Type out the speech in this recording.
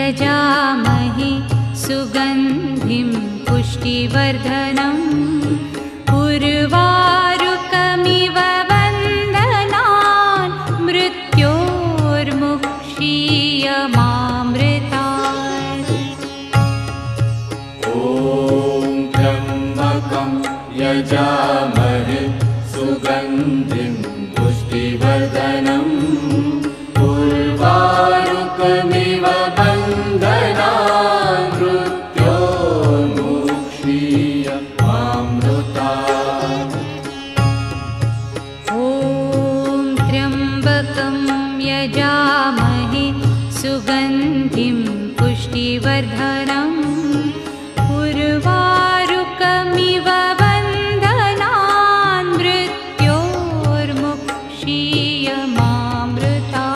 यजामहे सुगन्धिं पुष्टिवर्धनम् उर्वारुकमिव वन्दनान् मृत्योर्मुक्षीयमामृतात्। ॐ त्र्यम्बकं यजामहे सुगन्धिं पुष्टिवर्धनम् उर्वारुकमिव वन्दनान् मृत्योर्मुक्षीयमामृतात्। ॐ त्र्यम्बकं यजामहे सुगन्धिं पुष्टिवर्धनम्